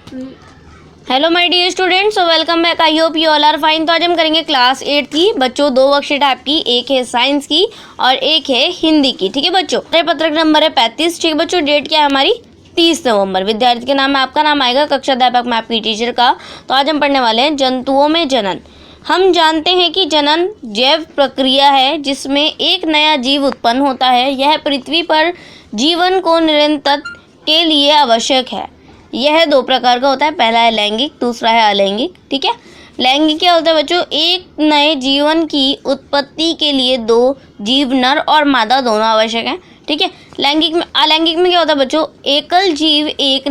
Hello my dear students, so welcome back. I hope you all are fine. तो आज हम करेंगे class 8 की बच्चों 2 वर्कशीट आपकी, एक है साइंस की और एक है हिंदी की। ठीक है बच्चों, पत्रक नंबर है 35। ठीक है बच्चों, डेट क्या है हमारी 30 नवंबर। विद्यार्थी के नाम में आपका नाम आएगा, कक्षा अध्यापक में आपकी टीचर का। तो आज हम पढ़ने वाले हैं जंतुओं में जनन। हम जानते हैं कि जनन जैव प्रक्रिया है जिसमें एक नया जीव उत्पन्न होता है। यह पृथ्वी पर जीवन को निरंतर के लिए आवश्यक है। यह 2 प्रकार का होता है, पहला है लैंगिक, दूसरा है अलैंगिक। ठीक है, लैंगिक क्या होता है बच्चों? एक नए जीवन की उत्पत्ति के लिए 2 जीव, नर और मादा दोनों आवश्यक हैं। ठीक है, अलैंगिक में क्या होता है बच्चों? एकल जीव एक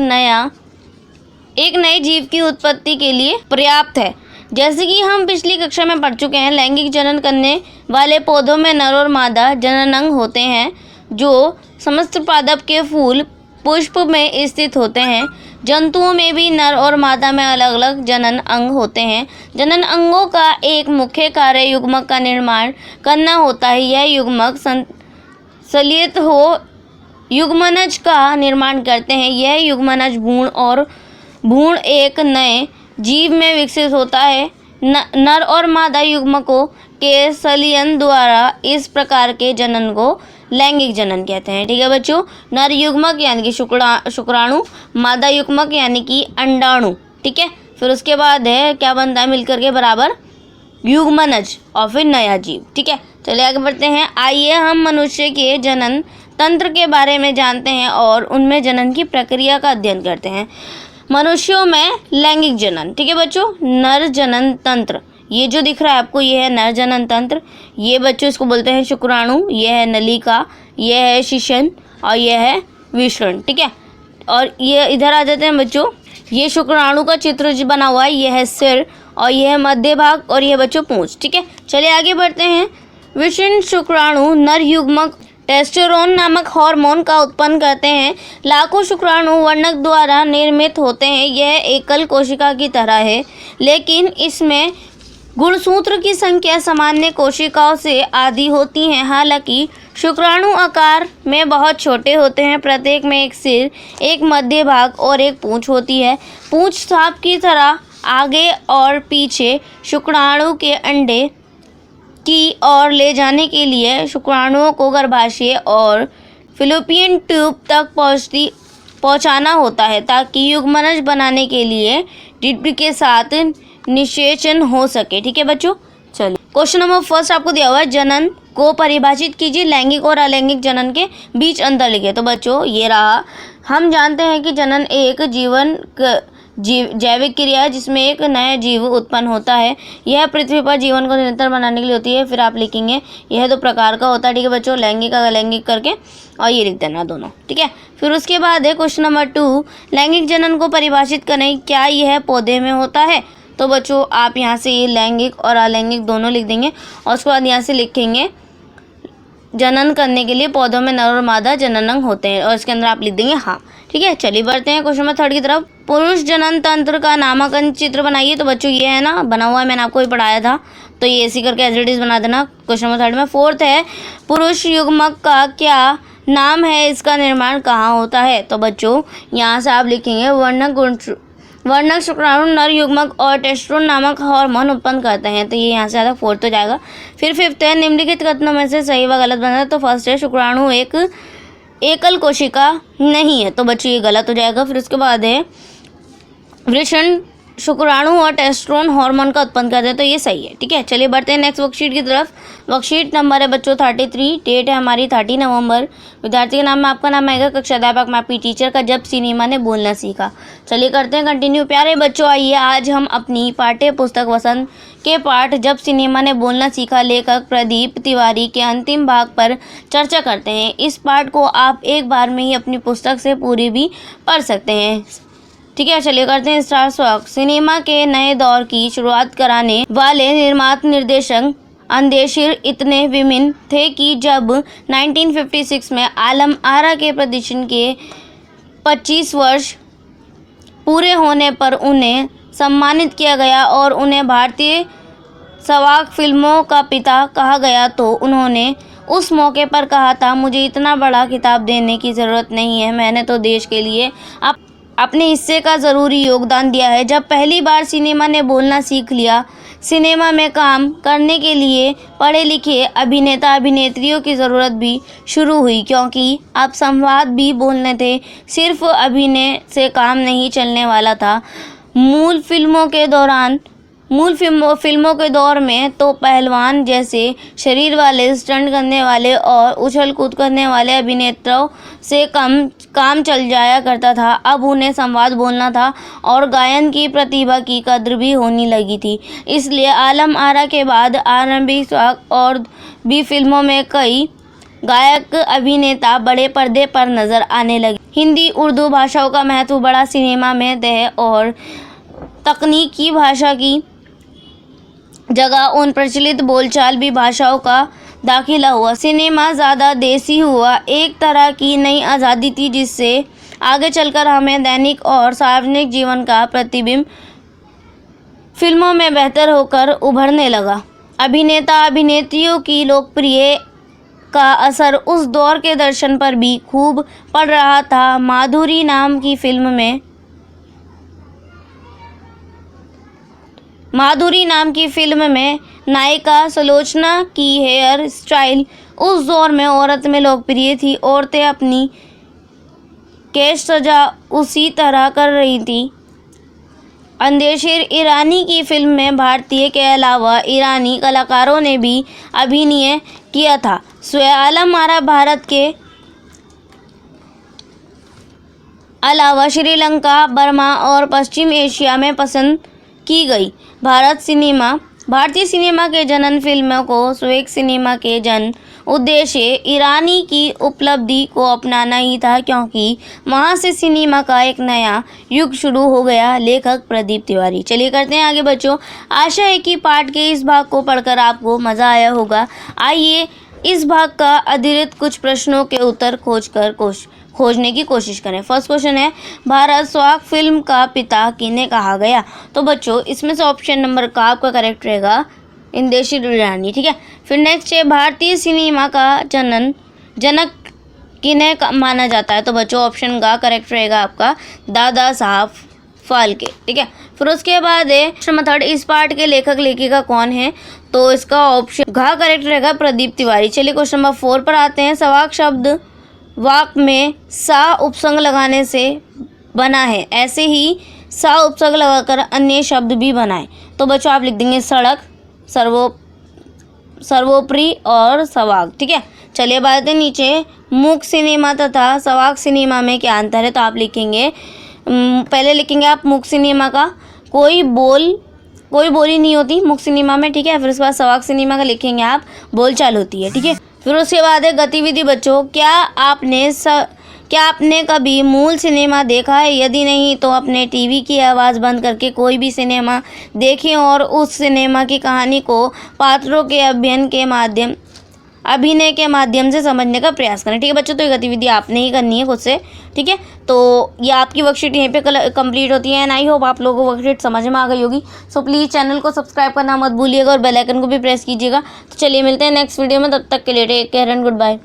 नए जीव की उत्पत्ति के लिए पर्याप्त है। जैसे कि हम पिछली कक्षा में पढ़ चुके हैं, लैंगिक जनन करने वाले पौधों में नर और मादा जननांग होते हैं जो समस्त पादप के फूल पुष्प में स्थित होते हैं। जंतुओं में भी नर और मादा में अलग अलग जनन अंग होते हैं। जनन अंगों का एक मुख्य कार्य युग्मक का निर्माण करना होता है। यह युग्मक संश्लेषित हो युग्मनज का निर्माण करते हैं। यह युग्मनज भ्रूण एक नए जीव में विकसित होता है। नर और मादा युग्मकों के संलयन द्वारा इस प्रकार के जनन को लैंगिक जनन कहते हैं। ठीक है बच्चों, नर युग्मक यानी कि शुक्राणु, मादा युग्मक यानी कि अंडाणु। ठीक है, फिर उसके बाद है क्या बनता है मिलकर के बराबर युग्मनज और फिर नया जीव। ठीक है, चलिए आगे बढ़ते हैं। आइए हम मनुष्य के जनन तंत्र के बारे में जानते हैं और उनमें जनन की प्रक्रिया का अध्ययन करते हैं। मनुष्यों में लैंगिक जनन। ठीक है बच्चों, नर जनन तंत्र, ये जो दिख रहा है आपको, ये है नर जनन तंत्र। ये बच्चों इसको बोलते हैं शुक्राणु, ये है नलिका, ये है शिशन और ये है विषण। ठीक है, और ये इधर आ जाते हैं बच्चों, ये शुक्राणु का चित्र जो बना हुआ है, ये है सिर और ये है मध्य भाग और ये बच्चों पूंछ। ठीक है, चलिए आगे बढ़ते हैं। विषण शुक्राणु नर युग्मक टेस्टोस्टेरोन नामक हार्मोन का उत्पन्न करते हैं। लाखों शुक्राणु वर्णक द्वारा निर्मित होते हैं। यह एकल कोशिका की तरह है, लेकिन इसमें गुणसूत्र की संख्या सामान्य कोशिकाओं से आधी होती है। हालांकि शुक्राणु आकार में बहुत छोटे होते हैं। प्रत्येक में एक सिर, एक मध्य भाग और एक पूंछ होती है। पूंछ सांप की तरह आगे और पीछे शुक्राणु के अंडे की ओर ले जाने के लिए शुक्राणुओं को गर्भाशय और फिलोपियन ट्यूब तक पहुंचाना होता है ताकि युग्मनज बनाने के लिए डिंभ के साथ निषेचन हो सके। ठीक है बच्चों, चलिए क्वेश्चन नंबर 1 आपको दिया हुआ है, जनन को परिभाषित कीजिए, लैंगिक और अलैंगिक जनन के बीच अंतर लिखिए। तो बच्चों ये रहा, हम जानते हैं कि जनन एक जैविक क्रिया है जिसमें एक नया जीव उत्पन्न होता है। यह पृथ्वी पर जीवन को निरंतर बनाने के लिए होती है। फिर आप लिखेंगे यह 2 प्रकार का होता है। ठीक है बच्चों, लैंगिक अलैंगिक करके और ये लिख देना दोनों। ठीक है, फिर उसके बाद है क्वेश्चन नंबर 2, लैंगिक जनन को परिभाषित करें, क्या यह पौधे में होता है? तो बच्चों आप यहाँ से ये लैंगिक और अलैंगिक दोनों लिख देंगे और उसके बाद यहाँ से लिखेंगे जनन करने के लिए पौधों में नर और मादा जननांग होते हैं और इसके अंदर आप लिख देंगे हाँ। ठीक है, चलिए बढ़ते हैं क्वेश्चन नंबर 3 की तरफ। पुरुष जनन तंत्र का नामांकन चित्र बनाइए। तो बच्चों ये है ना बना हुआ है, मैंने आपको ही पढ़ाया था, तो ये ऐसी करके एज इट इज बना देना। क्वेश्चन नंबर 3 में 4th है, पुरुष युग्मक का क्या नाम है, इसका निर्माण कहाँ होता है? तो बच्चों यहाँ से आप लिखेंगे वर्णक शुक्राणु नर युग्मक और टेस्टोस्टेरोन नामक हार्मोन उत्पन्न करते हैं। तो ये यहाँ से आधा 4th हो जाएगा। फिर 5th है, निम्नलिखित कथनों में से सही व गलत बना है। तो फर्स्ट है, शुक्राणु एक एकल कोशिका नहीं है। तो बच्चों ये गलत हो जाएगा। फिर उसके बाद है, वृषण शुक्राणु और टेस्टोस्टेरोन हार्मोन का उत्पन्न करते हैं। तो ये सही है। ठीक है, चलिए बढ़ते हैं नेक्स्ट वर्कशीट की तरफ। वर्कशीट नंबर है बच्चों 33, डेट है हमारी 30 नवंबर। विद्यार्थी के नाम में आपका नाम आएगा, कक्षा अध्यापक में आपकी टीचर का, जब सिनेमा ने बोलना सीखा। चलिए करते हैं कंटिन्यू। प्यारे बच्चों, आइए आज हम अपनी पाठ्य पुस्तक वसंत के पाठ जब सिनेमा ने बोलना सीखा लेखक प्रदीप तिवारी के अंतिम भाग पर चर्चा करते हैं। इस पाठ को आप एक बार में ही अपनी पुस्तक से पूरी भी पढ़ सकते हैं। ठीक है, चलिए करते हैं स्टार स्वागत। सिनेमा के नए दौर की शुरुआत कराने वाले निर्माता निर्देशक अंदेशिर इतने विभिन्न थे कि जब 1956 में आलम आरा के प्रदर्शन के 25 वर्ष पूरे होने पर उन्हें सम्मानित किया गया और उन्हें भारतीय सवाक फिल्मों का पिता कहा गया, तो उन्होंने उस मौके पर कहा था, मुझे इतना बड़ा खिताब देने की ज़रूरत नहीं है, मैंने तो देश के लिए अपने हिस्से का ज़रूरी योगदान दिया है। जब पहली बार सिनेमा ने बोलना सीख लिया, सिनेमा में काम करने के लिए पढ़े लिखे अभिनेता अभिनेत्रियों की ज़रूरत भी शुरू हुई, क्योंकि अब संवाद भी बोलने थे। सिर्फ अभिनय से काम नहीं चलने वाला था। मूल फिल्मों के दौर में तो पहलवान जैसे शरीर वाले, स्टंट करने वाले और उछल कूद करने वाले अभिनेताओं से काम चल जाया करता था। अब उन्हें संवाद बोलना था और गायन की प्रतिभा की कद्र भी होने लगी थी। इसलिए आलम आरा के बाद आरंभिक और भी फिल्मों में कई गायक अभिनेता बड़े पर्दे पर नजर आने लगे। हिंदी उर्दू भाषाओं का महत्व बढ़ा। सिनेमा में देह और तकनीकी भाषा की जगह उन प्रचलित बोलचाल भी भाषाओं का दाखिला हुआ। सिनेमा ज़्यादा देसी हुआ। एक तरह की नई आज़ादी थी जिससे आगे चलकर हमें दैनिक और सार्वजनिक जीवन का प्रतिबिंब फिल्मों में बेहतर होकर उभरने लगा। अभिनेता अभिनेत्रियों की लोकप्रिय का असर उस दौर के दर्शन पर भी खूब पड़ रहा था। माधुरी नाम की फिल्म में नायिका सुलोचना की हेयर स्टाइल उस दौर में औरत में लोकप्रिय थी। औरतें अपनी केश सजा उसी तरह कर रही थी। अंदेशर ईरानी की फिल्म में भारतीय के अलावा ईरानी कलाकारों ने भी अभिनय किया था। स्वयं आलम आरा भारत के अलावा श्रीलंका, बर्मा और पश्चिम एशिया में पसंद की गई। भारतीय सिनेमा के जनन फिल्मों को स्वेक सिनेमा के जन उद्देश्य ईरानी की उपलब्धि को अपनाना ही था, क्योंकि वहाँ से सिनेमा का एक नया युग शुरू हो गया। लेखक प्रदीप तिवारी। चलिए करते हैं आगे बच्चों। आशा है कि पाठ के इस भाग को पढ़कर आपको मज़ा आया होगा। आइए इस भाग का अतिरिक्त कुछ प्रश्नों के उत्तर खोजने की कोशिश करें। फर्स्ट क्वेश्चन है, भारत स्वाक फिल्म का पिता किन्हें कहा गया? तो बच्चों इसमें से ऑप्शन नंबर का आपका करेक्ट रहेगा इंदेशिर ईरानी। ठीक है। फिर नेक्स्ट है, भारतीय सिनेमा का जनक किन्हें माना जाता है? तो बच्चों ऑप्शन का करेक्ट रहेगा आपका दादा साहब फाल्के। ठीक है। फिर उसके बाद है क्वेश्चन नंबर 3, इस पाठ के लेखक लेखिका कौन है? तो इसका ऑप्शन घ करेक्ट रहेगा प्रदीप तिवारी। चलिए क्वेश्चन नंबर 4 पर आते हैं। सवाक शब्द वाक में सा उपसर्ग लगाने से बना है, ऐसे ही सा उपसर्ग लगाकर अन्य शब्द भी बनाए। तो बच्चों आप लिख देंगे सड़क, सर्वोपरि और सवाक। ठीक है। चलिए बात है नीचे, मूक सिनेमा तथा सवाक सिनेमा में क्या अंतर है? तो आप लिखेंगे पहले लिखेंगे आप मूक सिनेमा का कोई बोली नहीं होती मूक सिनेमा में। ठीक है। फिर उसके बाद सवाक सिनेमा का लिखेंगे आप बोलचाल होती है। ठीक है। फिर उसके बाद है गतिविधि बच्चों, क्या आपने कभी मूल सिनेमा देखा है? यदि नहीं तो अपने टीवी की आवाज़ बंद करके कोई भी सिनेमा देखें और उस सिनेमा की कहानी को पात्रों के अभिनय के माध्यम से समझने का प्रयास करें। ठीक है बच्चों। तो ये गतिविधि आपने ही करनी है खुद से। ठीक है। तो ये आपकी वर्कशीट यहीं पे कंप्लीट होती है एंड आई होप आप लोगों को वर्कशीट समझ में आ गई होगी। सो प्लीज़ चैनल को सब्सक्राइब करना मत भूलिएगा और बेल आइकन को भी प्रेस कीजिएगा। तो चलिए मिलते हैं नेक्स्ट वीडियो में, तब तक के लिए take care and good bye.